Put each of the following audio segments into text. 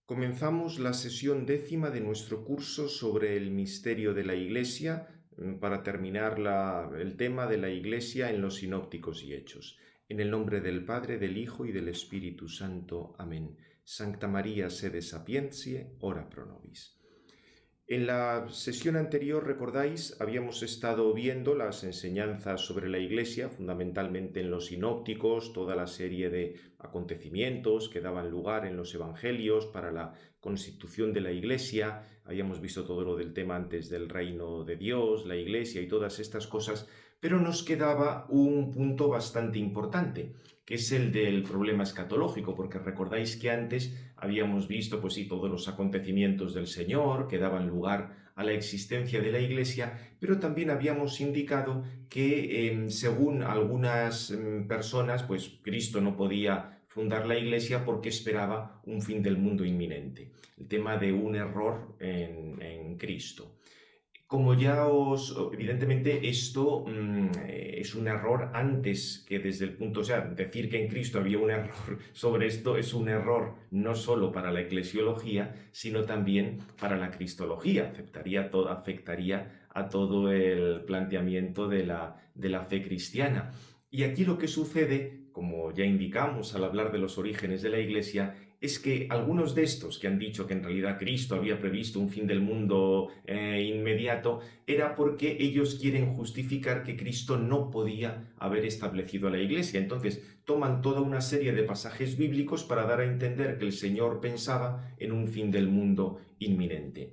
Comenzamos la sesión décima de nuestro curso sobre el misterio de la Iglesia para terminar el tema de la Iglesia en los sinópticos y hechos. En el nombre del Padre, del Hijo y del Espíritu Santo. Amén. Sancta María, sede sapientiae, ora pro nobis. En la sesión anterior, recordáis, habíamos estado viendo las enseñanzas sobre la Iglesia, fundamentalmente en los sinópticos, toda la serie de acontecimientos que daban lugar en los evangelios para la constitución de la Iglesia. Habíamos visto todo lo del tema antes del reino de Dios, la Iglesia y todas estas cosas, pero nos quedaba un punto bastante importante, que es el del problema escatológico, porque recordáis que antes habíamos visto, pues sí, todos los acontecimientos del Señor que daban lugar a la existencia de la Iglesia, pero también habíamos indicado que según algunas personas, pues Cristo no podía fundar la Iglesia porque esperaba un fin del mundo inminente, el tema de un error en Cristo. Como evidentemente esto es un error antes que desde el punto, o sea, decir que en Cristo había un error sobre esto es un error no solo para la eclesiología, sino también para la cristología, afectaría a todo el planteamiento de la fe cristiana. Y aquí lo que sucede, como ya indicamos al hablar de los orígenes de la Iglesia, es que algunos de estos que han dicho que en realidad Cristo había previsto un fin del mundo inmediato, era porque ellos quieren justificar que Cristo no podía haber establecido a la Iglesia. Entonces toman toda una serie de pasajes bíblicos para dar a entender que el Señor pensaba en un fin del mundo inminente.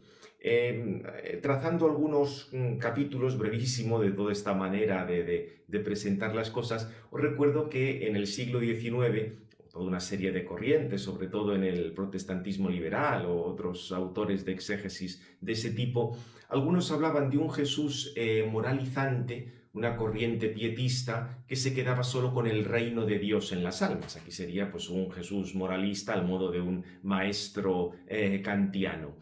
Trazando algunos capítulos brevísimos de toda esta manera de presentar las cosas, os recuerdo que en el siglo XIX, toda una serie de corrientes, sobre todo en el protestantismo liberal o otros autores de exégesis de ese tipo, algunos hablaban de un Jesús moralizante, una corriente pietista que se quedaba solo con el reino de Dios en las almas. Aquí sería pues un Jesús moralista al modo de un maestro kantiano.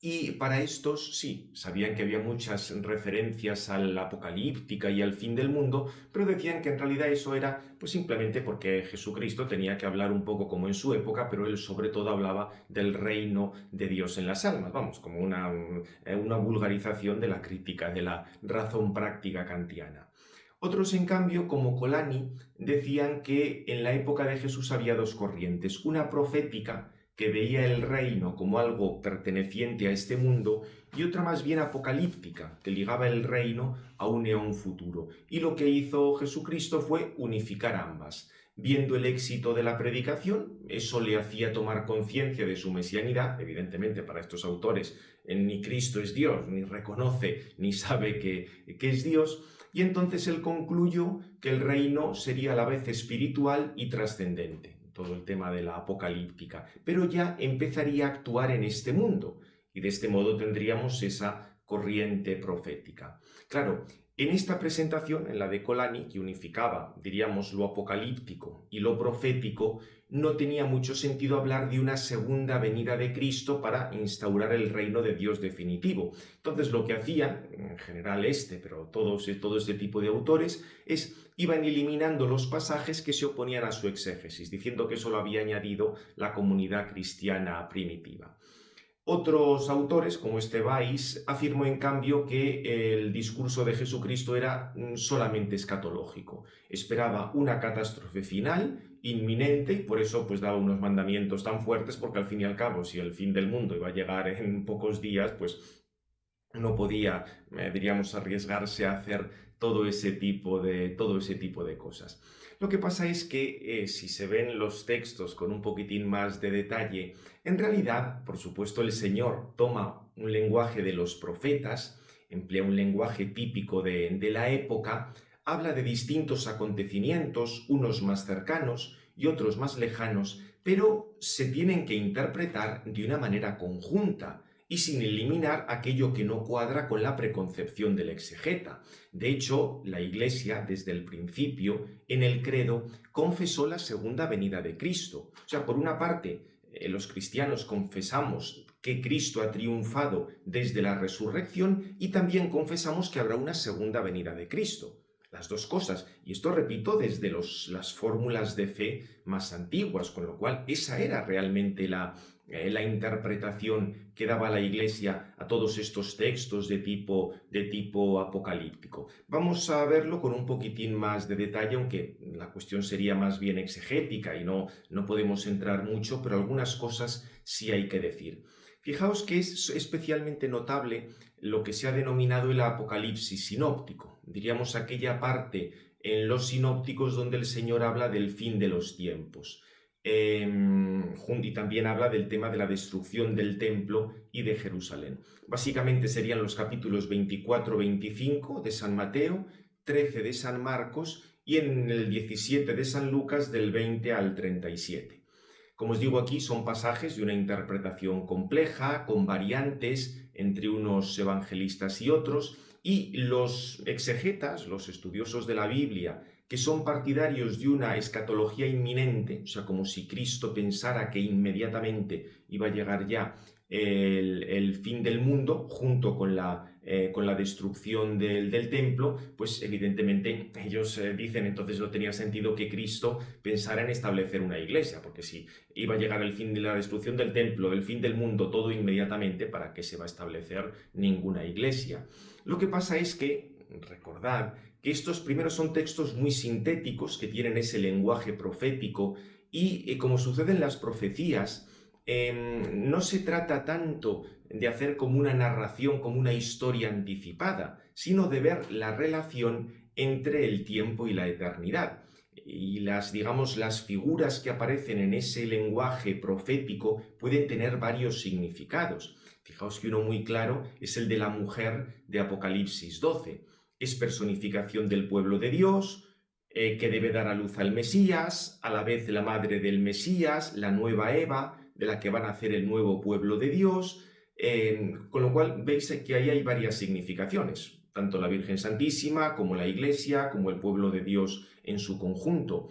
Y para estos, sí, sabían que había muchas referencias a la apocalíptica y al fin del mundo, pero decían que en realidad eso era pues simplemente porque Jesucristo tenía que hablar un poco como en su época, pero él sobre todo hablaba del reino de Dios en las almas, vamos, como una vulgarización de la crítica de la razón práctica kantiana. Otros, en cambio, como Colani, decían que en la época de Jesús había dos corrientes, una profética, que veía el reino como algo perteneciente a este mundo, y otra más bien apocalíptica, que ligaba el reino a un eón futuro. Y lo que hizo Jesucristo fue unificar ambas. Viendo el éxito de la predicación, eso le hacía tomar conciencia de su mesianidad. Evidentemente, para estos autores, ni Cristo es Dios, ni reconoce, ni sabe que es Dios, y entonces él concluyó que el reino sería a la vez espiritual y trascendente, todo el tema de la apocalíptica, pero ya empezaría a actuar en este mundo, y de este modo tendríamos esa corriente profética. Claro, en esta presentación, en la de Colani, que unificaba, diríamos, lo apocalíptico y lo profético, no tenía mucho sentido hablar de una segunda venida de Cristo para instaurar el reino de Dios definitivo. Entonces lo que hacía, en general pero todo este tipo de autores, iban eliminando los pasajes que se oponían a su exégesis, diciendo que eso lo había añadido la comunidad cristiana primitiva. Otros autores, como Weiss, afirmó en cambio que el discurso de Jesucristo era solamente escatológico. Esperaba una catástrofe final, inminente, y por eso pues daba unos mandamientos tan fuertes, porque al fin y al cabo, si el fin del mundo iba a llegar en pocos días, pues no podía, diríamos, arriesgarse a hacer todo ese tipo de cosas. Lo que pasa es que si se ven los textos con un poquitín más de detalle, en realidad, por supuesto, el Señor toma un lenguaje de los profetas, emplea un lenguaje típico de la época, habla de distintos acontecimientos, unos más cercanos y otros más lejanos, pero se tienen que interpretar de una manera conjunta y sin eliminar aquello que no cuadra con la preconcepción del exegeta. De hecho, la Iglesia, desde el principio, en el credo, confesó la segunda venida de Cristo. O sea, por una parte, los cristianos confesamos que Cristo ha triunfado desde la resurrección y también confesamos que habrá una segunda venida de Cristo. Las dos cosas, y esto repito desde las fórmulas de fe más antiguas, con lo cual esa era realmente la la interpretación que daba la Iglesia a todos estos textos de tipo apocalíptico. Vamos a verlo con un poquitín más de detalle, aunque la cuestión sería más bien exegética y no podemos entrar mucho, pero algunas cosas sí hay que decir. Fijaos que es especialmente notable lo que se ha denominado el apocalipsis sinóptico, diríamos aquella parte en los sinópticos donde el Señor habla del fin de los tiempos. Y también habla del tema de la destrucción del templo y de Jerusalén. Básicamente serían los capítulos 24-25 de San Mateo, 13 de San Marcos y en el 17 de San Lucas del 20 al 37. Como os digo aquí, son pasajes de una interpretación compleja, con variantes entre unos evangelistas y otros, y los exegetas, los estudiosos de la Biblia, que son partidarios de una escatología inminente, o sea, como si Cristo pensara que inmediatamente iba a llegar ya el fin del mundo, junto con la destrucción del templo, pues evidentemente ellos dicen entonces no tenía sentido que Cristo pensara en establecer una iglesia, porque si iba a llegar el fin de la destrucción del templo, el fin del mundo, todo inmediatamente, ¿para qué se va a establecer ninguna iglesia? Lo que pasa es que, recordad, que estos primeros son textos muy sintéticos, que tienen ese lenguaje profético, y como sucede en las profecías, no se trata tanto de hacer como una narración, como una historia anticipada, sino de ver la relación entre el tiempo y la eternidad. Y digamos, las figuras que aparecen en ese lenguaje profético pueden tener varios significados. Fijaos que uno muy claro es el de la mujer de Apocalipsis 12. Es personificación del pueblo de Dios, que debe dar a luz al Mesías, a la vez la madre del Mesías, la nueva Eva, de la que van a hacer el nuevo pueblo de Dios, con lo cual veis que ahí hay varias significaciones, tanto la Virgen Santísima como la Iglesia, como el pueblo de Dios en su conjunto.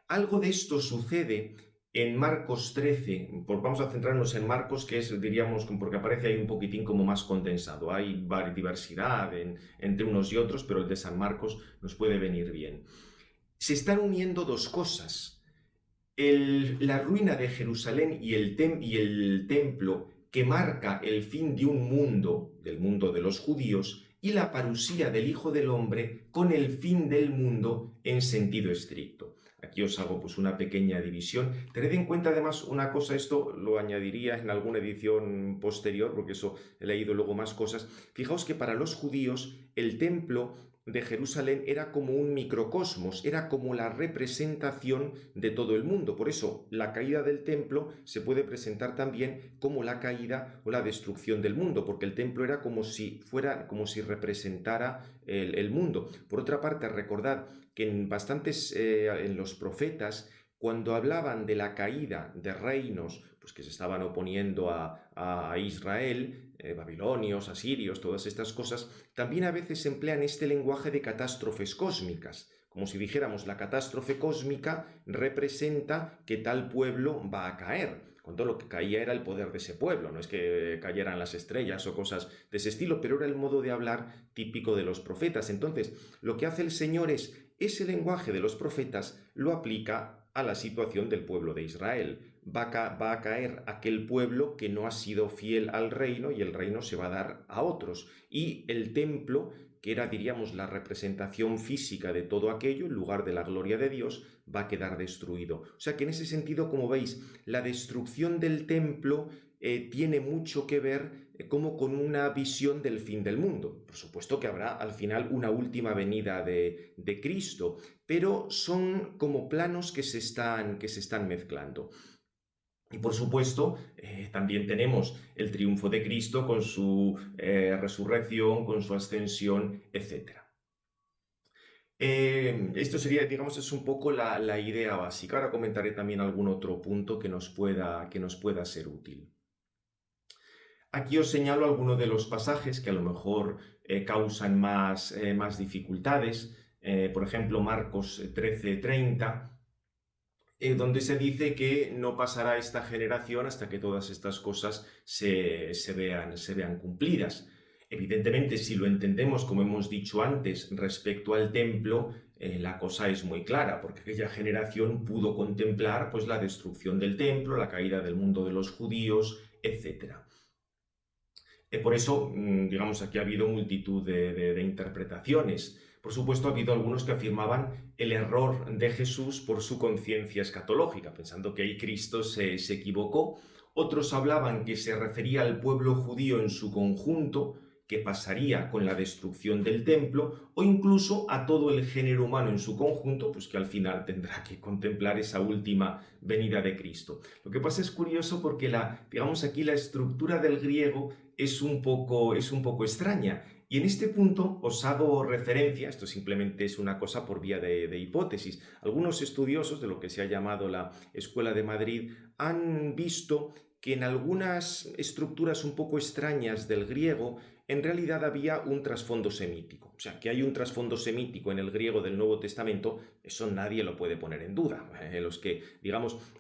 Algo de esto sucede en Marcos 13, vamos a centrarnos en Marcos, que es, diríamos, porque aparece ahí un poquitín como más condensado, hay diversidad entre unos y otros, pero el de San Marcos nos puede venir bien. Se están uniendo dos cosas. La ruina de Jerusalén y el templo que marca el fin de un mundo, del mundo de los judíos, y la parusía del Hijo del Hombre con el fin del mundo en sentido estricto. Aquí os hago pues una pequeña división. Tened en cuenta además una cosa, esto lo añadiría en alguna edición posterior, porque eso he leído luego más cosas. Fijaos que para los judíos el templo de Jerusalén era como un microcosmos, era como la representación de todo el mundo. Por eso la caída del templo se puede presentar también como la caída o la destrucción del mundo, porque el templo era como si representara el mundo. Por otra parte, recordad que en los profetas, cuando hablaban de la caída de reinos pues que se estaban oponiendo a Israel, babilonios, asirios, todas estas cosas, también a veces emplean este lenguaje de catástrofes cósmicas, como si dijéramos la catástrofe cósmica representa que tal pueblo va a caer, cuando lo que caía era el poder de ese pueblo, no es que cayeran las estrellas o cosas de ese estilo, pero era el modo de hablar típico de los profetas. Entonces, lo que hace el Señor es ese lenguaje de los profetas lo aplica a la situación del pueblo de Israel. Va a caer aquel pueblo que no ha sido fiel al reino y el reino se va a dar a otros. Y el templo, que era, diríamos, la representación física de todo aquello, en lugar de la gloria de Dios, va a quedar destruido. O sea que en ese sentido, como veis, la destrucción del templo tiene mucho que ver como con una visión del fin del mundo. Por supuesto que habrá al final una última venida de Cristo, pero son como planos que se están mezclando. Y por supuesto, también tenemos el triunfo de Cristo con su resurrección, con su ascensión, etc. Esto sería, digamos, es un poco la idea básica. Ahora comentaré también algún otro punto que nos pueda ser útil. Aquí os señalo algunos de los pasajes que a lo mejor causan más dificultades. Por ejemplo, Marcos 13:30, donde se dice que no pasará esta generación hasta que todas estas cosas se vean cumplidas. Evidentemente, si lo entendemos, como hemos dicho antes, respecto al templo, la cosa es muy clara, porque aquella generación pudo contemplar pues, la destrucción del templo, la caída del mundo de los judíos, etc. Por eso, digamos, aquí ha habido multitud de interpretaciones. Por supuesto, ha habido algunos que afirmaban el error de Jesús por su conciencia escatológica, pensando que ahí Cristo se equivocó. Otros hablaban que se refería al pueblo judío en su conjunto, que pasaría con la destrucción del templo, o incluso a todo el género humano en su conjunto, pues que al final tendrá que contemplar esa última venida de Cristo. Lo que pasa es curioso porque digamos aquí la estructura del griego es un poco extraña. Y en este punto os hago referencia, esto simplemente es una cosa por vía de hipótesis. Algunos estudiosos de lo que se ha llamado la Escuela de Madrid han visto que en algunas estructuras un poco extrañas del griego en realidad había un trasfondo semítico. O sea, que hay un trasfondo semítico en el griego del Nuevo Testamento, eso nadie lo puede poner en duda.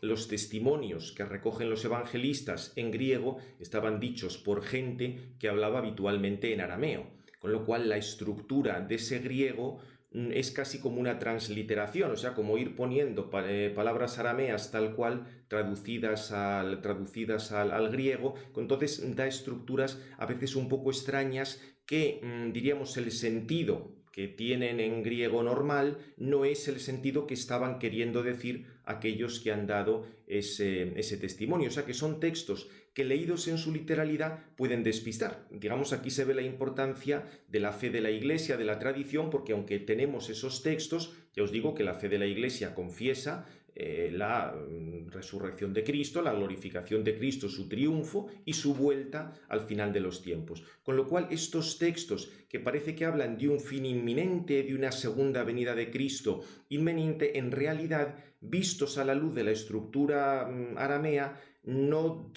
Los testimonios que recogen los evangelistas en griego estaban dichos por gente que hablaba habitualmente en arameo, con lo cual la estructura de ese griego es casi como una transliteración, o sea, como ir poniendo palabras arameas tal cual traducidas al griego, entonces da estructuras a veces un poco extrañas que, diríamos, el sentido que tienen en griego normal no es el sentido que estaban queriendo decir aquellos que han dado ese testimonio, o sea, que son textos que leídos en su literalidad pueden despistar. Digamos, aquí se ve la importancia de la fe de la Iglesia, de la tradición, porque aunque tenemos esos textos, ya os digo que la fe de la Iglesia confiesa la resurrección de Cristo, la glorificación de Cristo, su triunfo y su vuelta al final de los tiempos. Con lo cual, estos textos que parece que hablan de un fin inminente, de una segunda venida de Cristo inminente, en realidad, vistos a la luz de la estructura aramea, no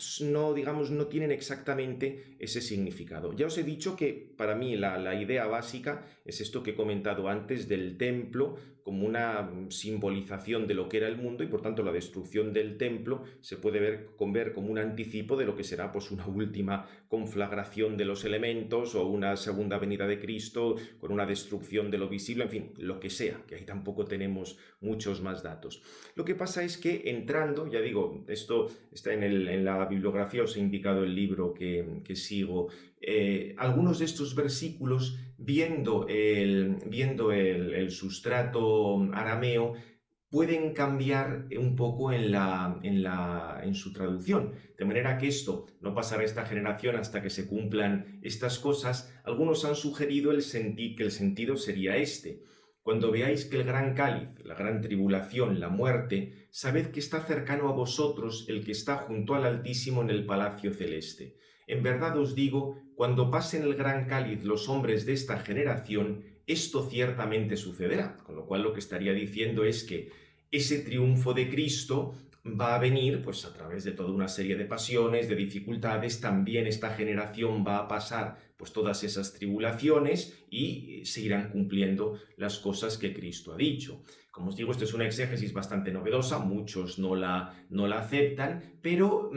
tienen exactamente ese significado. Ya os he dicho que para mí la idea básica es esto que he comentado antes del templo como una simbolización de lo que era el mundo y por tanto la destrucción del templo se puede ver como un anticipo de lo que será pues una última conflagración de los elementos o una segunda venida de Cristo con una destrucción de lo visible, en fin, lo que sea, que ahí tampoco tenemos muchos más datos. Lo que pasa es que entrando, ya digo, esto está en la bibliografía, os he indicado el libro que sigo, algunos de estos versículos, viendo el sustrato arameo, pueden cambiar un poco en su traducción, de manera que esto no pasará a esta generación hasta que se cumplan estas cosas. Algunos han sugerido que el sentido sería este: cuando veáis que el gran cáliz, la gran tribulación, la muerte, sabed que está cercano a vosotros el que está junto al Altísimo en el palacio celeste. En verdad os digo, cuando pasen el gran cáliz los hombres de esta generación, esto ciertamente sucederá. Con lo cual lo que estaría diciendo es que ese triunfo de Cristo va a venir pues a través de toda una serie de pasiones, de dificultades. También esta generación va a pasar pues todas esas tribulaciones y se irán cumpliendo las cosas que Cristo ha dicho. Como os digo, esto es una exégesis bastante novedosa, muchos no la aceptan, pero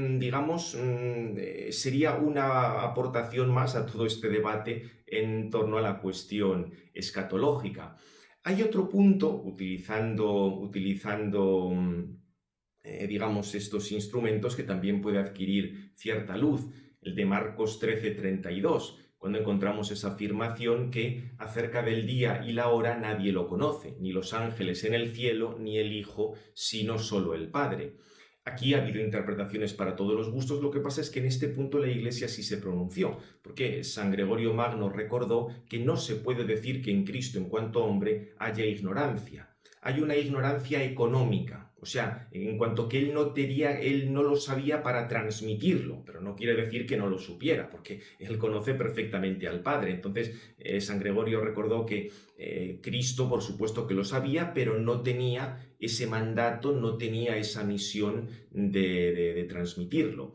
sería una aportación más a todo este debate en torno a la cuestión escatológica. Hay otro punto, utilizando estos instrumentos, que también puede adquirir cierta luz, el de Marcos 13:32, cuando encontramos esa afirmación que acerca del día y la hora nadie lo conoce, ni los ángeles en el cielo, ni el Hijo, sino solo el Padre. Aquí ha habido interpretaciones para todos los gustos, lo que pasa es que en este punto la Iglesia sí se pronunció, porque San Gregorio Magno recordó que no se puede decir que en Cristo en cuanto hombre haya ignorancia. Hay una ignorancia económica, o sea, en cuanto que él no lo sabía para transmitirlo, pero no quiere decir que no lo supiera, porque él conoce perfectamente al Padre. Entonces, San Gregorio recordó que Cristo, por supuesto que lo sabía, pero no tenía ese mandato, no tenía esa misión de transmitirlo.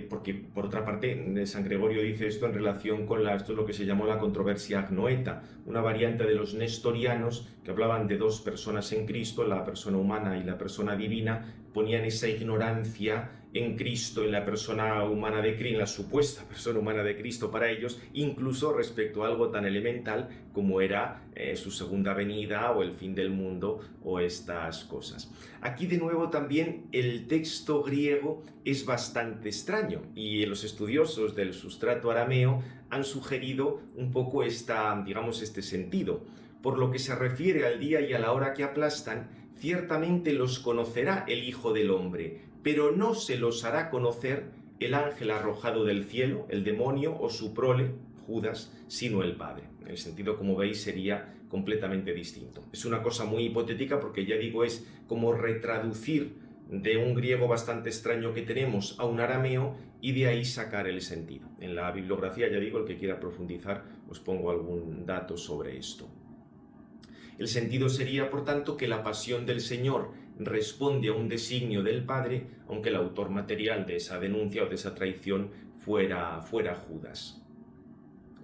Porque, por otra parte, San Gregorio dice esto en relación con esto es lo que se llamó la controversia agnoeta, una variante de los nestorianos que hablaban de dos personas en Cristo, la persona humana y la persona divina, ponían esa ignorancia en Cristo, en la persona humana de Cristo, en la supuesta persona humana de Cristo para ellos, incluso respecto a algo tan elemental como era su segunda venida o el fin del mundo o estas cosas. Aquí de nuevo también el texto griego es bastante extraño y los estudiosos del sustrato arameo han sugerido un poco este sentido. Por lo que se refiere al día y a la hora que aplastan, ciertamente los conocerá el Hijo del Hombre, pero no se los hará conocer el ángel arrojado del cielo, el demonio o su prole, Judas, sino el Padre. El sentido, como veis, sería completamente distinto. Es una cosa muy hipotética porque, ya digo, es como retraducir de un griego bastante extraño que tenemos a un arameo y de ahí sacar el sentido. En la bibliografía, ya digo, el que quiera profundizar, os pongo algún dato sobre esto. El sentido sería, por tanto, que la pasión del Señor responde a un designio del Padre, aunque el autor material de esa denuncia o de esa traición fuera Judas.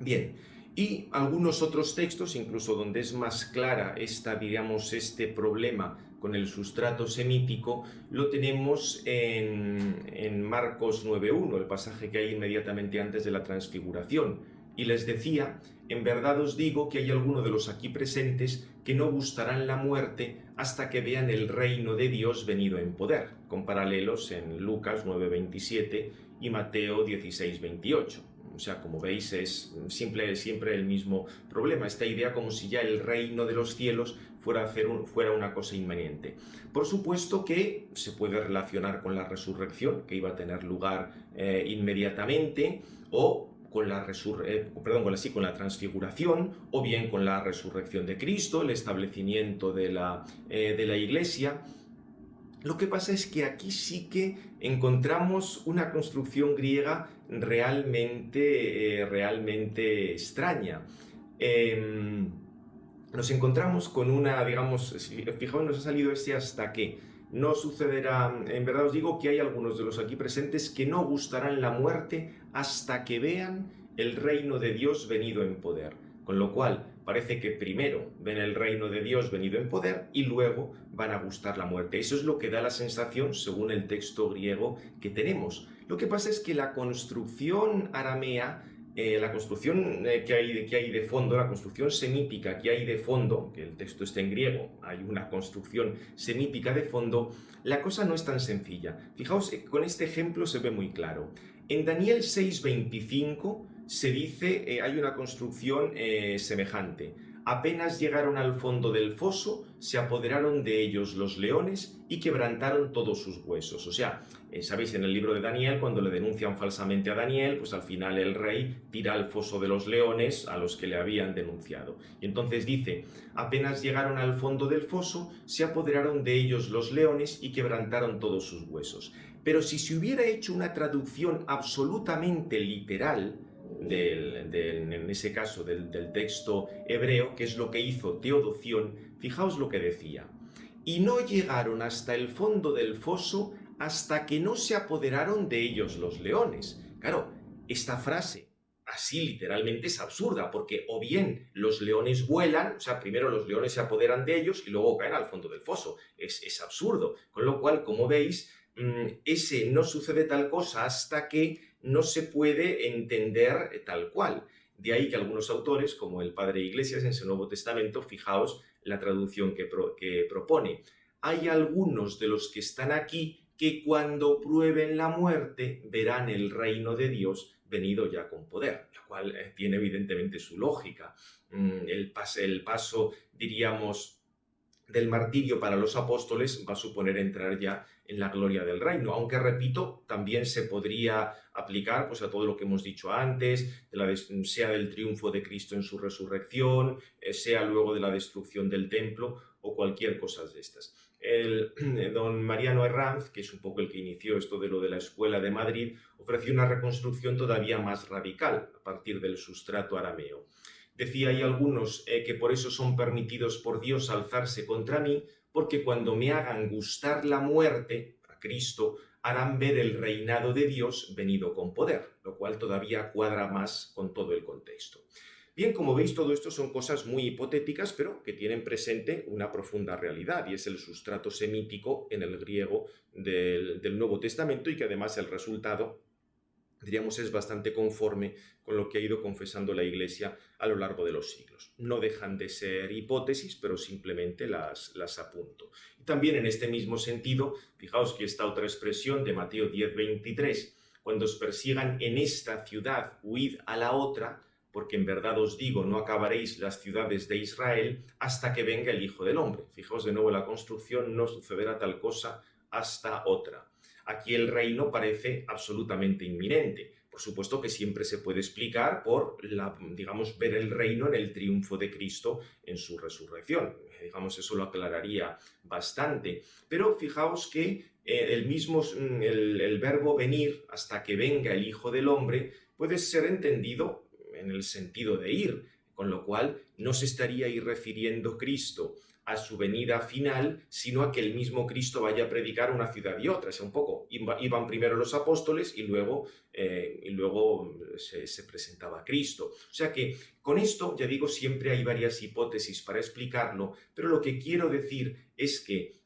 Bien, y algunos otros textos, incluso donde es más clara este problema con el sustrato semítico, lo tenemos en Marcos 9.1, el pasaje que hay inmediatamente antes de la transfiguración. Y les decía: en verdad os digo que hay algunos de los aquí presentes que no gustarán la muerte hasta que vean el reino de Dios venido en poder, con paralelos en Lucas 9.27 y Mateo 16.28. O sea, como veis, es siempre el mismo problema, esta idea como si ya el reino de los cielos fuera una cosa inmanente. Por supuesto que se puede relacionar con la resurrección, que iba a tener lugar inmediatamente, o con la transfiguración, o bien con la resurrección de Cristo, el establecimiento de la Iglesia. Lo que pasa es que aquí sí que encontramos una construcción griega realmente extraña. Nos encontramos con una, fijaos, nos ha salido hasta que no sucederá. En verdad os digo que hay algunos de los aquí presentes que no gustarán la muerte hasta que vean el reino de Dios venido en poder. Con lo cual, parece que primero ven el reino de Dios venido en poder y luego van a gustar la muerte. Eso es lo que da la sensación según el texto griego que tenemos. Lo que pasa es que la construcción aramea, la construcción que hay de fondo, la construcción semítica que hay de fondo, que el texto está en griego, hay una construcción semítica de fondo, la cosa no es tan sencilla. Fijaos, con este ejemplo se ve muy claro. En Daniel 6.25 se dice, hay una construcción semejante. Apenas llegaron al fondo del foso, se apoderaron de ellos los leones y quebrantaron todos sus huesos. O sea, sabéis, en el libro de Daniel, cuando le denuncian falsamente a Daniel, pues al final el rey tira al foso de los leones a los que le habían denunciado. Y entonces dice: apenas llegaron al fondo del foso, se apoderaron de ellos los leones y quebrantaron todos sus huesos. Pero si se hubiera hecho una traducción absolutamente literal, en ese caso del texto hebreo, que es lo que hizo Teodoción, fijaos lo que decía: y no llegaron hasta el fondo del foso hasta que no se apoderaron de ellos los leones. Claro, esta frase así literalmente es absurda, porque o bien los leones vuelan, o sea, primero los leones se apoderan de ellos y luego caen al fondo del foso. Es absurdo. Con lo cual, como veis, ese no sucede tal cosa hasta que no se puede entender tal cual. De ahí que algunos autores, como el padre Iglesias en su Nuevo Testamento, fijaos la traducción que propone. Hay algunos de los que están aquí que cuando prueben la muerte verán el reino de Dios venido ya con poder, lo cual tiene evidentemente su lógica. El paso, diríamos, del martirio para los apóstoles va a suponer entrar ya en la gloria del reino, aunque, repito, también se podría aplicar pues a todo lo que hemos dicho antes, sea del triunfo de Cristo en su resurrección, sea luego de la destrucción del templo o cualquier cosa de estas. Don Mariano Herranz, que es un poco el que inició esto de lo de la Escuela de Madrid, ofreció una reconstrucción todavía más radical a partir del sustrato arameo. Decía hay algunos que por eso son permitidos por Dios alzarse contra mí, porque cuando me hagan gustar la muerte, a Cristo, harán ver el reinado de Dios venido con poder, lo cual todavía cuadra más con todo el contexto. Bien, como veis, todo esto son cosas muy hipotéticas, pero que tienen presente una profunda realidad, y es el sustrato semítico en el griego del Nuevo Testamento, y que además el resultado, diríamos, es bastante conforme con lo que ha ido confesando la Iglesia a lo largo de los siglos. No dejan de ser hipótesis, pero simplemente las apunto. Y también en este mismo sentido, fijaos que esta otra expresión de Mateo 10:23, cuando os persigan en esta ciudad, huid a la otra, porque en verdad os digo, no acabaréis las ciudades de Israel hasta que venga el Hijo del Hombre. Fijaos de nuevo la construcción, no sucederá tal cosa hasta otra. Aquí el reino parece absolutamente inminente. Por supuesto que siempre se puede explicar por, digamos, ver el reino en el triunfo de Cristo en su resurrección. Digamos, eso lo aclararía bastante. Pero fijaos que el verbo venir, hasta que venga el Hijo del Hombre, puede ser entendido en el sentido de ir, con lo cual no se estaría ahí refiriendo Cristo a su venida final, sino a que el mismo Cristo vaya a predicar una ciudad y otra. O sea, un poco, iban primero los apóstoles y luego se presentaba Cristo. O sea que con esto, ya digo, siempre hay varias hipótesis para explicarlo, pero lo que quiero decir es que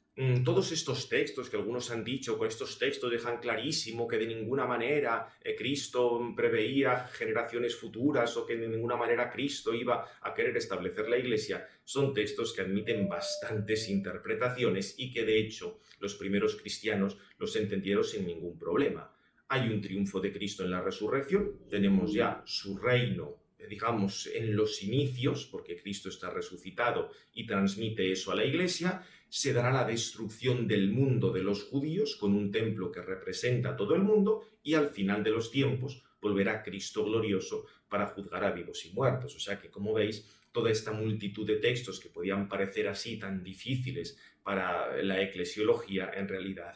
todos estos textos que algunos han dicho, con estos textos dejan clarísimo que de ninguna manera Cristo preveía generaciones futuras o que de ninguna manera Cristo iba a querer establecer la Iglesia, son textos que admiten bastantes interpretaciones y que de hecho los primeros cristianos los entendieron sin ningún problema. Hay un triunfo de Cristo en la resurrección, tenemos ya su reino, digamos, en los inicios, porque Cristo está resucitado y transmite eso a la Iglesia. Se dará la destrucción del mundo de los judíos con un templo que representa a todo el mundo, y al final de los tiempos volverá Cristo glorioso para juzgar a vivos y muertos. O sea que, como veis, toda esta multitud de textos que podían parecer así tan difíciles para la eclesiología, en realidad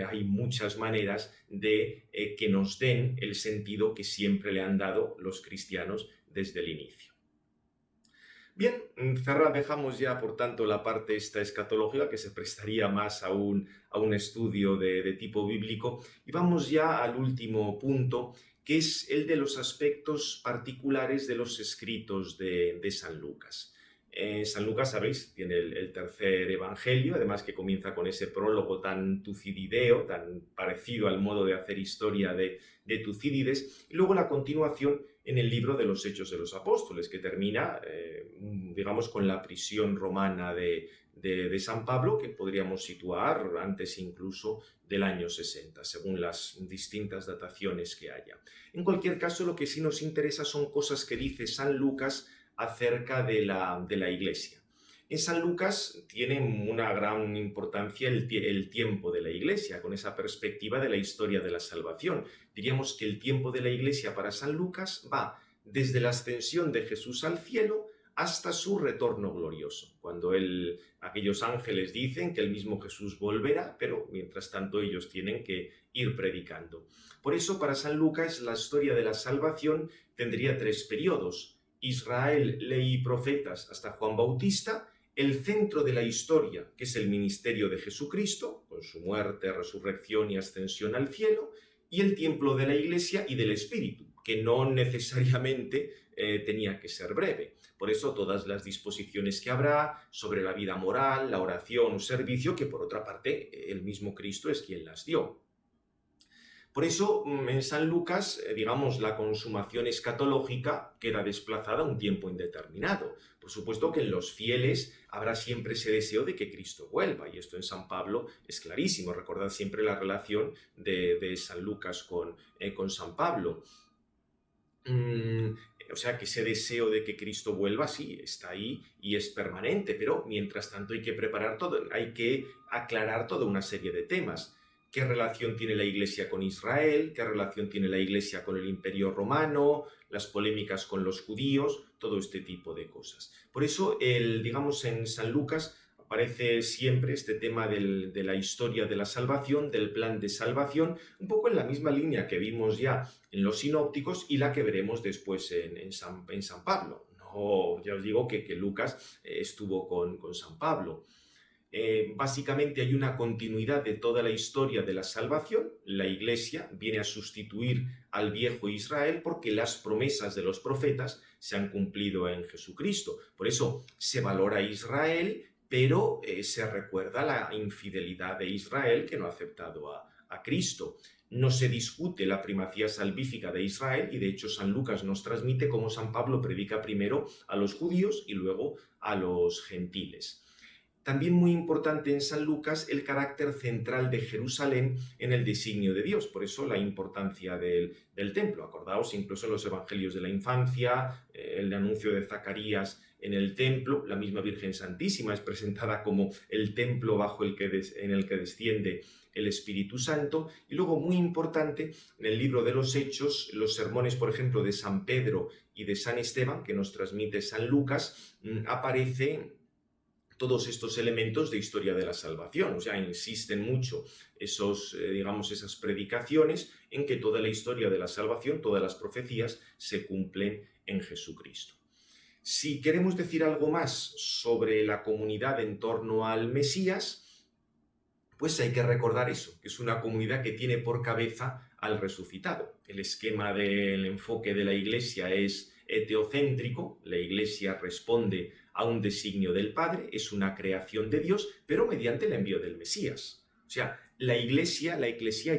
hay muchas maneras de que nos den el sentido que siempre le han dado los cristianos desde el inicio. Bien, dejamos ya, por tanto, la parte esta escatológica, que se prestaría más a un estudio de tipo bíblico, y vamos ya al último punto, que es el de los aspectos particulares de los escritos de San Lucas. San Lucas, sabéis, tiene el tercer evangelio, además que comienza con ese prólogo tan tucidideo, tan parecido al modo de hacer historia de Tucídides, y luego la continuación en el libro de los Hechos de los Apóstoles, que termina, digamos, con la prisión romana de San Pablo, que podríamos situar antes incluso del año 60, según las distintas dataciones que haya. En cualquier caso, lo que sí nos interesa son cosas que dice San Lucas acerca de la Iglesia. En San Lucas tiene una gran importancia el tiempo de la Iglesia, con esa perspectiva de la historia de la salvación. Diríamos que el tiempo de la Iglesia para San Lucas va desde la ascensión de Jesús al cielo hasta su retorno glorioso, cuando aquellos ángeles dicen que el mismo Jesús volverá, pero mientras tanto ellos tienen que ir predicando. Por eso, para San Lucas, la historia de la salvación tendría 3 periodos: Israel, ley y profetas hasta Juan Bautista, el centro de la historia, que es el ministerio de Jesucristo, con su muerte, resurrección y ascensión al cielo, y el tiempo de la Iglesia y del Espíritu, que no necesariamente tenía que ser breve. Por eso todas las disposiciones que habrá sobre la vida moral, la oración o servicio, que por otra parte el mismo Cristo es quien las dio. Por eso, en San Lucas, digamos, la consumación escatológica queda desplazada a un tiempo indeterminado. Por supuesto que en los fieles habrá siempre ese deseo de que Cristo vuelva, y esto en San Pablo es clarísimo. Recordad siempre la relación de San Lucas con San Pablo. O sea, que ese deseo de que Cristo vuelva, sí, está ahí y es permanente, pero mientras tanto hay que preparar todo, hay que aclarar toda una serie de temas. ¿Qué relación tiene la Iglesia con Israel? ¿Qué relación tiene la Iglesia con el Imperio Romano? Las polémicas con los judíos, todo este tipo de cosas. Por eso, digamos, en San Lucas aparece siempre este tema de la historia de la salvación, del plan de salvación, un poco en la misma línea que vimos ya en los sinópticos y la que veremos después en San Pablo. No, ya os digo que Lucas estuvo con San Pablo. Básicamente hay una continuidad de toda la historia de la salvación. La Iglesia viene a sustituir al viejo Israel porque las promesas de los profetas se han cumplido en Jesucristo. Por eso se valora a Israel, pero se recuerda la infidelidad de Israel que no ha aceptado a Cristo. No se discute la primacía salvífica de Israel y de hecho San Lucas nos transmite cómo San Pablo predica primero a los judíos y luego a los gentiles. También muy importante en San Lucas el carácter central de Jerusalén en el designio de Dios, por eso la importancia del templo. Acordaos incluso en los evangelios de la infancia, el anuncio de Zacarías en el templo, la misma Virgen Santísima es presentada como el templo en el que desciende el Espíritu Santo. Y luego, muy importante, en el libro de los Hechos, los sermones, por ejemplo, de San Pedro y de San Esteban, que nos transmite San Lucas, aparecen todos estos elementos de historia de la salvación. O sea, insisten mucho esas predicaciones en que toda la historia de la salvación, todas las profecías, se cumplen en Jesucristo. Si queremos decir algo más sobre la comunidad en torno al Mesías, pues hay que recordar eso, que es una comunidad que tiene por cabeza al resucitado. El esquema del enfoque de la Iglesia es teocéntrico, la Iglesia responde a un designio del Padre, es una creación de Dios, pero mediante el envío del Mesías. O sea, la Iglesia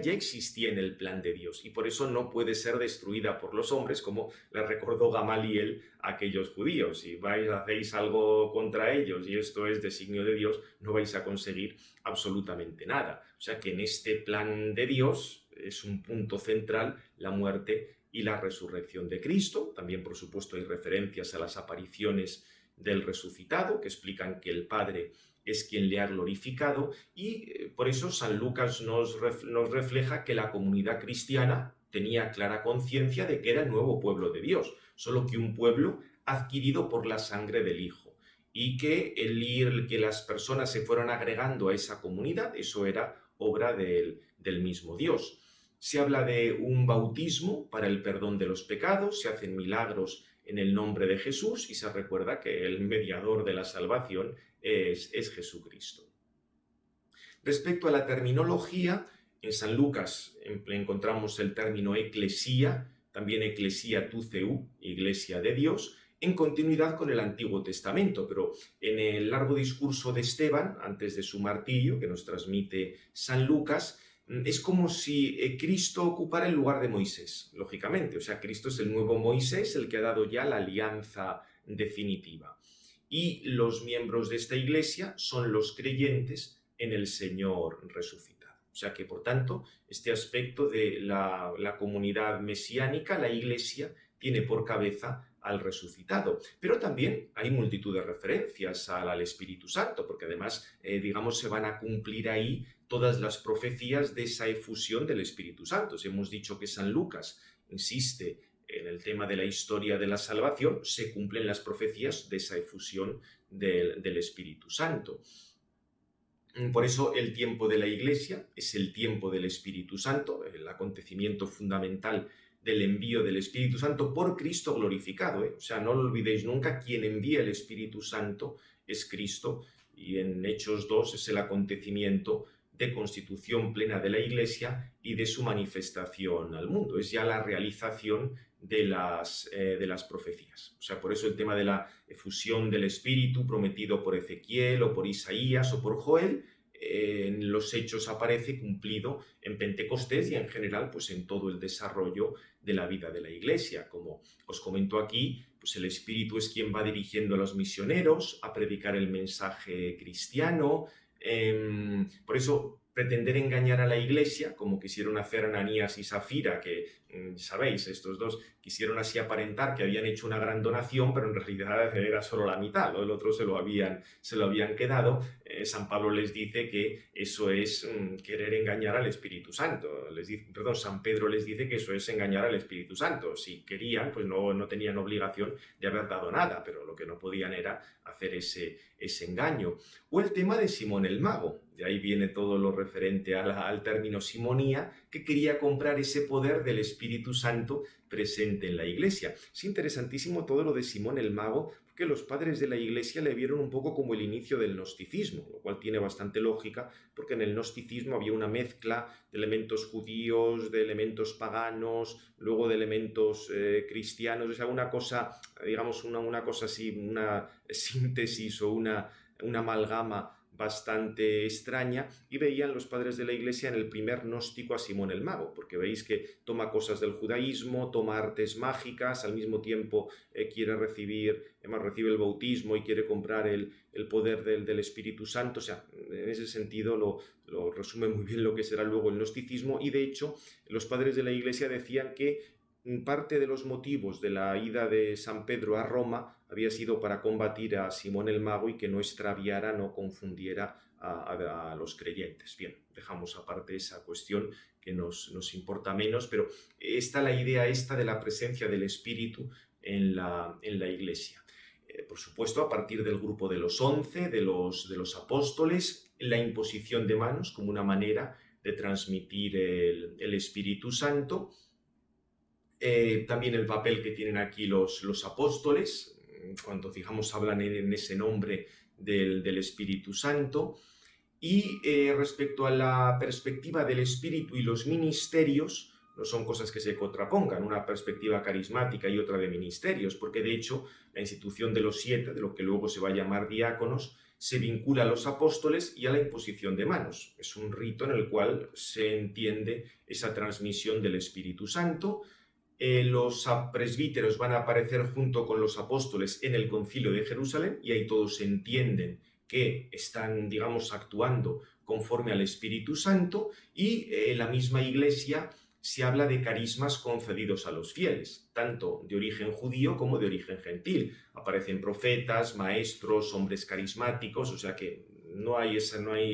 ya existía en el plan de Dios y por eso no puede ser destruida por los hombres, como le recordó Gamaliel a aquellos judíos. Si hacéis algo contra ellos y esto es designio de Dios, no vais a conseguir absolutamente nada. O sea que en este plan de Dios es un punto central la muerte y la resurrección de Cristo. También, por supuesto, hay referencias a las apariciones del resucitado que explican que el Padre es quien le ha glorificado y por eso San Lucas nos refleja que la comunidad cristiana tenía clara conciencia de que era el nuevo pueblo de Dios, solo que un pueblo adquirido por la sangre del Hijo y que que las personas se fueran agregando a esa comunidad, eso era obra del mismo Dios. Se habla de un bautismo para el perdón de los pecados, se hacen milagros en el nombre de Jesús y se recuerda que el mediador de la salvación es Jesucristo. Respecto a la terminología, en San Lucas encontramos el término eclesía, también eclesia tu Theou, iglesia de Dios, en continuidad con el Antiguo Testamento, pero en el largo discurso de Esteban, antes de su martirio, que nos transmite San Lucas, es como si Cristo ocupara el lugar de Moisés, lógicamente. O sea, Cristo es el nuevo Moisés, el que ha dado ya la alianza definitiva. Y los miembros de esta iglesia son los creyentes en el Señor resucitado. O sea que, por tanto, este aspecto de la comunidad mesiánica, la iglesia, tiene por cabeza al resucitado. Pero también hay multitud de referencias al Espíritu Santo, porque además, se van a cumplir ahí todas las profecías de esa efusión del Espíritu Santo. Si hemos dicho que San Lucas insiste en el tema de la historia de la salvación, se cumplen las profecías de esa efusión del Espíritu Santo. Por eso el tiempo de la Iglesia es el tiempo del Espíritu Santo, el acontecimiento fundamental del envío del Espíritu Santo por Cristo glorificado. O sea, no lo olvidéis nunca, quien envía el Espíritu Santo es Cristo, y en Hechos 2 es el acontecimiento de constitución plena de la Iglesia y de su manifestación al mundo. Es ya la realización de las profecías. O sea, por eso el tema de la efusión del Espíritu prometido por Ezequiel o por Isaías o por Joel, en los Hechos aparece cumplido en Pentecostés y en general pues en todo el desarrollo de la vida de la Iglesia. Como os comento aquí, pues el Espíritu es quien va dirigiendo a los misioneros a predicar el mensaje cristiano. Por eso pretender engañar a la Iglesia, como quisieron hacer Ananías y Safira, que, sabéis, estos dos quisieron así aparentar que habían hecho una gran donación, pero en realidad era solo la mitad, ¿no? El otro se lo habían quedado. San Pablo les dice que eso es querer engañar al Espíritu Santo. San Pedro les dice que eso es engañar al Espíritu Santo. Si querían, pues no tenían obligación de haber dado nada, pero lo que no podían era hacer ese engaño. O el tema de Simón el Mago. De ahí viene todo lo referente al término simonía, que quería comprar ese poder del Espíritu Santo presente en la Iglesia. Es interesantísimo todo lo de Simón el Mago, porque los padres de la Iglesia le vieron un poco como el inicio del gnosticismo, lo cual tiene bastante lógica, porque en el gnosticismo había una mezcla de elementos judíos, de elementos paganos, luego de elementos cristianos, o sea, una cosa, digamos, una cosa así, una síntesis o una amalgama bastante extraña, y veían los padres de la Iglesia en el primer gnóstico a Simón el Mago, porque veis que toma cosas del judaísmo, toma artes mágicas, al mismo tiempo quiere recibe el bautismo y quiere comprar el poder del Espíritu Santo. O sea, en ese sentido lo resume muy bien lo que será luego el gnosticismo, y de hecho los padres de la Iglesia decían que parte de los motivos de la ida de San Pedro a Roma había sido para combatir a Simón el Mago y que no extraviara, no confundiera a los creyentes. Bien, dejamos aparte esa cuestión que nos importa menos, pero está la idea esta de la presencia del Espíritu en la Iglesia. Por supuesto, a partir del grupo de los 11, de los apóstoles, la imposición de manos como una manera de transmitir el Espíritu Santo. También el papel que tienen aquí los apóstoles, cuando fijamos hablan en ese nombre del Espíritu Santo. Y respecto a la perspectiva del Espíritu y los ministerios, no son cosas que se contrapongan, una perspectiva carismática y otra de ministerios, porque de hecho la institución de los 7, de lo que luego se va a llamar diáconos, se vincula a los apóstoles y a la imposición de manos. Es un rito en el cual se entiende esa transmisión del Espíritu Santo. Los presbíteros van a aparecer junto con los apóstoles en el Concilio de Jerusalén, y ahí todos entienden que están, digamos, actuando conforme al Espíritu Santo, y en la misma Iglesia se habla de carismas concedidos a los fieles, tanto de origen judío como de origen gentil. Aparecen profetas, maestros, hombres carismáticos, o sea que no hay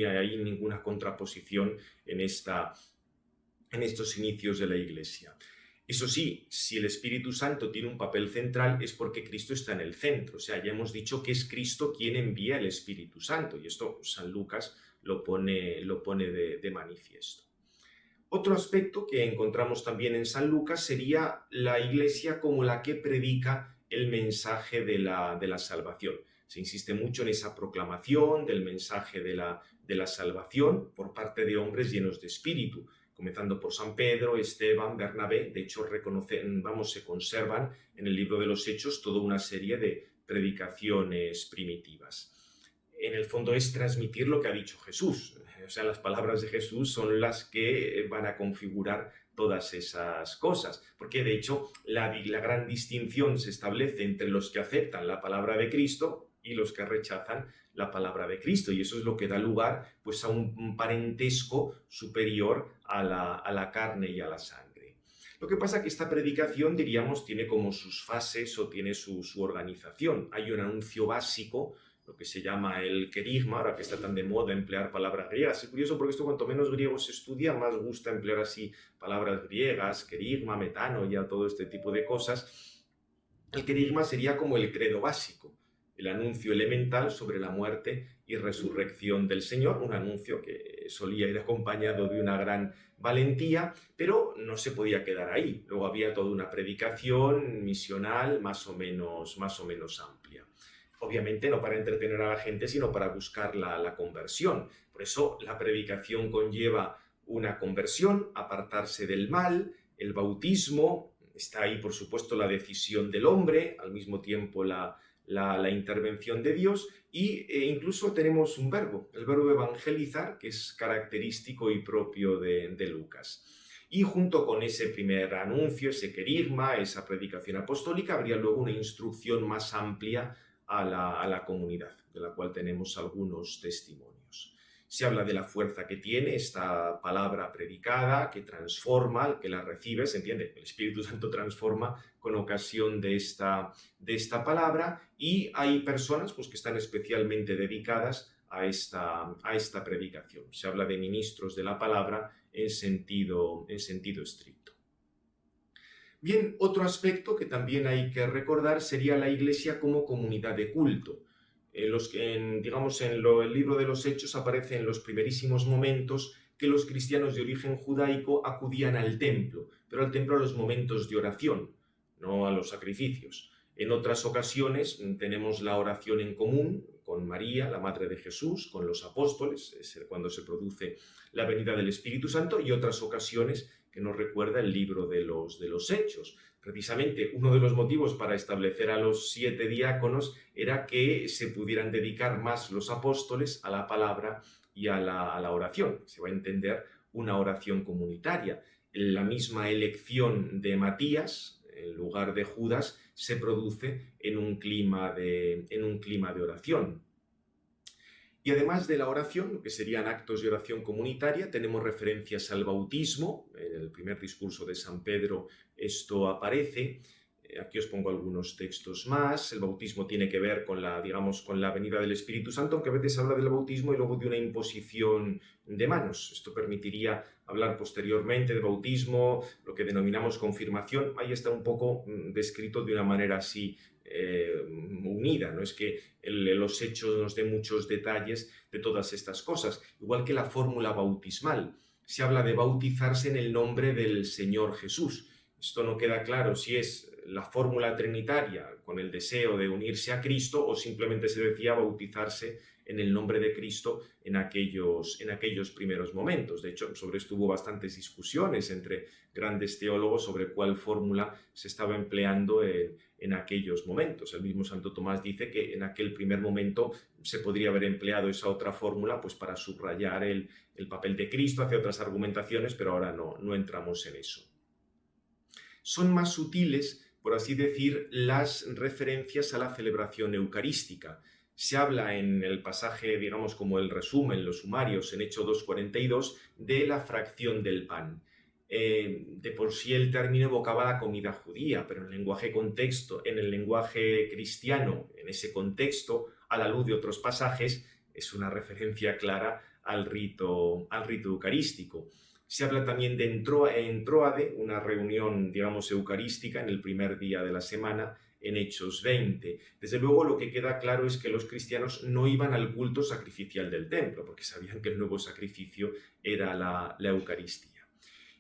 ahí ninguna contraposición en estos inicios de la Iglesia. Eso sí, si el Espíritu Santo tiene un papel central es porque Cristo está en el centro. O sea, ya hemos dicho que es Cristo quien envía el Espíritu Santo, y esto San Lucas lo pone de manifiesto. Otro aspecto que encontramos también en San Lucas sería la Iglesia como la que predica el mensaje de la salvación. Se insiste mucho en esa proclamación del mensaje de la salvación por parte de hombres llenos de espíritu, comenzando por San Pedro, Esteban, Bernabé. De hecho, se conservan en el libro de los Hechos toda una serie de predicaciones primitivas. En el fondo es transmitir lo que ha dicho Jesús. O sea, las palabras de Jesús son las que van a configurar todas esas cosas, porque de hecho la gran distinción se establece entre los que aceptan la palabra de Cristo y los que rechazan la palabra de Cristo, y eso es lo que da lugar pues, a un parentesco superior a la carne y a la sangre. Lo que pasa es que esta predicación, diríamos, tiene como sus fases o tiene su organización. Hay un anuncio básico, lo que se llama el querigma, ahora que está tan de moda emplear palabras griegas. Es curioso porque esto, cuanto menos griego se estudia, más gusta emplear así palabras griegas, querigma, metanoia, todo este tipo de cosas. El querigma sería como el credo básico, el anuncio elemental sobre la muerte y resurrección del Señor, un anuncio que solía ir acompañado de una gran valentía, pero no se podía quedar ahí. Luego había toda una predicación misional más o menos amplia. Obviamente no para entretener a la gente, sino para buscar la conversión. Por eso la predicación conlleva una conversión, apartarse del mal, el bautismo, está ahí por supuesto la decisión del hombre, al mismo tiempo la intervención de Dios, e incluso tenemos un verbo, el verbo evangelizar, que es característico y propio de Lucas. Y junto con ese primer anuncio, ese querigma, esa predicación apostólica, habría luego una instrucción más amplia a la comunidad, de la cual tenemos algunos testimonios. Se habla de la fuerza que tiene esta palabra predicada, que transforma al que la recibe, se entiende, el Espíritu Santo transforma con ocasión de esta palabra, y hay personas pues, que están especialmente dedicadas a esta predicación. Se habla de ministros de la palabra en sentido estricto. Bien, otro aspecto que también hay que recordar sería la Iglesia como comunidad de culto. El libro de los Hechos aparece en los primerísimos momentos que los cristianos de origen judaico acudían al templo, pero al templo a los momentos de oración, no a los sacrificios. En otras ocasiones tenemos la oración en común con María, la Madre de Jesús, con los apóstoles, es cuando se produce la venida del Espíritu Santo, y otras ocasiones que nos recuerda el libro de los Hechos. Precisamente uno de los motivos para establecer a los 7 diáconos era que se pudieran dedicar más los apóstoles a la palabra y a la oración. Se va a entender una oración comunitaria. La misma elección de Matías en lugar de Judas se produce en un clima de oración. Y además de la oración, lo que serían actos de oración comunitaria, tenemos referencias al bautismo. En el primer discurso de San Pedro esto aparece. Aquí os pongo algunos textos más. El bautismo tiene que ver con la venida del Espíritu Santo, aunque a veces habla del bautismo y luego de una imposición de manos. Esto permitiría hablar posteriormente de bautismo, lo que denominamos confirmación. Ahí está un poco descrito de una manera así unida. No es que los hechos nos den muchos detalles de todas estas cosas. Igual que la fórmula bautismal. Se habla de bautizarse en el nombre del Señor Jesús. Esto no queda claro si es la fórmula trinitaria con el deseo de unirse a Cristo o simplemente se decía bautizarse en el nombre de Cristo en aquellos primeros momentos. De hecho, sobre esto hubo bastantes discusiones entre grandes teólogos sobre cuál fórmula se estaba empleando en aquellos momentos. El mismo Santo Tomás dice que en aquel primer momento se podría haber empleado esa otra fórmula pues para subrayar el papel de Cristo, hacia otras argumentaciones, pero ahora no entramos en eso. Son más sutiles, por así decir, las referencias a la celebración eucarística. Se habla en el pasaje, digamos como el resumen, los sumarios, en Hechos 2:42, de la fracción del pan. De por sí el término evocaba la comida judía, pero en el lenguaje cristiano, en ese contexto, a la luz de otros pasajes, es una referencia clara al rito eucarístico. Se habla también de Entróade, una reunión, digamos, eucarística en el primer día de la semana, en Hechos 20. Desde luego, lo que queda claro es que los cristianos no iban al culto sacrificial del templo, porque sabían que el nuevo sacrificio era la Eucaristía.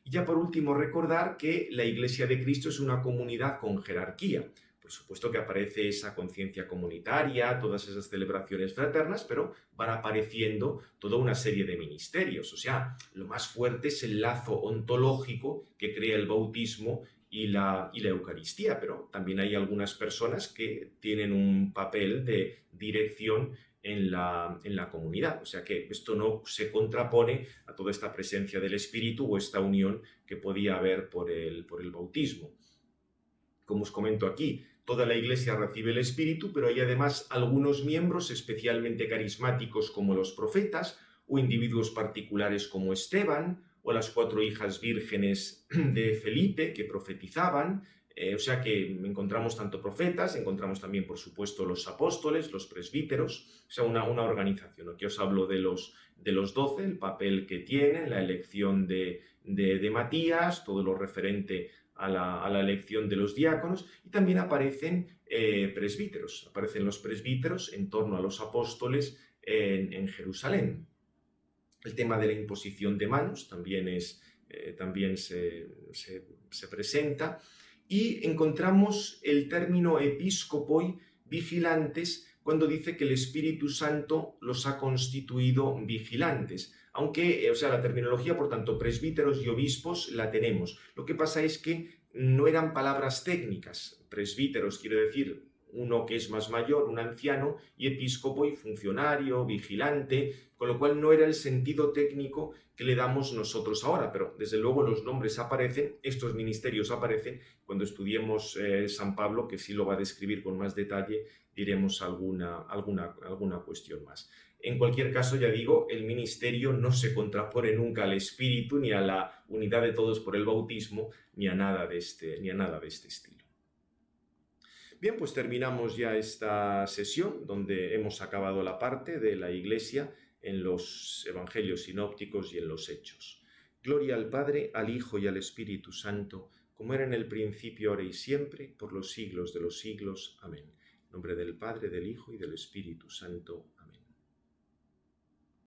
Y ya por último, recordar que la Iglesia de Cristo es una comunidad con jerarquía. Por supuesto que aparece esa conciencia comunitaria, todas esas celebraciones fraternas, pero van apareciendo toda una serie de ministerios. O sea, lo más fuerte es el lazo ontológico que crea el bautismo y la Eucaristía, pero también hay algunas personas que tienen un papel de dirección en la comunidad. O sea que esto no se contrapone a toda esta presencia del Espíritu o esta unión que podía haber por el bautismo. Como os comento aquí, toda la Iglesia recibe el Espíritu, pero hay además algunos miembros especialmente carismáticos como los profetas o individuos particulares como Esteban o las 4 hijas vírgenes de Felipe que profetizaban. O sea que encontramos tanto profetas, encontramos también, por supuesto, los apóstoles, los presbíteros, o sea, una organización. Aquí os hablo de los 12, el papel que tienen, la elección de Matías, todo lo referente a la elección de los diáconos, y también aparecen presbíteros. Aparecen los presbíteros en torno a los apóstoles en Jerusalén. El tema de la imposición de manos también se presenta. Y encontramos el término episcopoi vigilantes cuando dice que el Espíritu Santo los ha constituido vigilantes. Aunque, la terminología, por tanto, presbíteros y obispos la tenemos. Lo que pasa es que no eran palabras técnicas. Presbíteros quiere decir uno que es más mayor, un anciano, y episcopo y funcionario, vigilante, con lo cual no era el sentido técnico que le damos nosotros ahora, pero desde luego los nombres aparecen, estos ministerios aparecen. Cuando estudiemos San Pablo, que sí lo va a describir con más detalle, diremos alguna cuestión más. En cualquier caso, ya digo, el ministerio no se contrapone nunca al Espíritu, ni a la unidad de todos por el bautismo, ni a nada de este estilo. Bien, pues terminamos ya esta sesión donde hemos acabado la parte de la Iglesia en los Evangelios sinópticos y en los Hechos. Gloria al Padre, al Hijo y al Espíritu Santo, como era en el principio, ahora y siempre, por los siglos de los siglos. Amén. En nombre del Padre, del Hijo y del Espíritu Santo.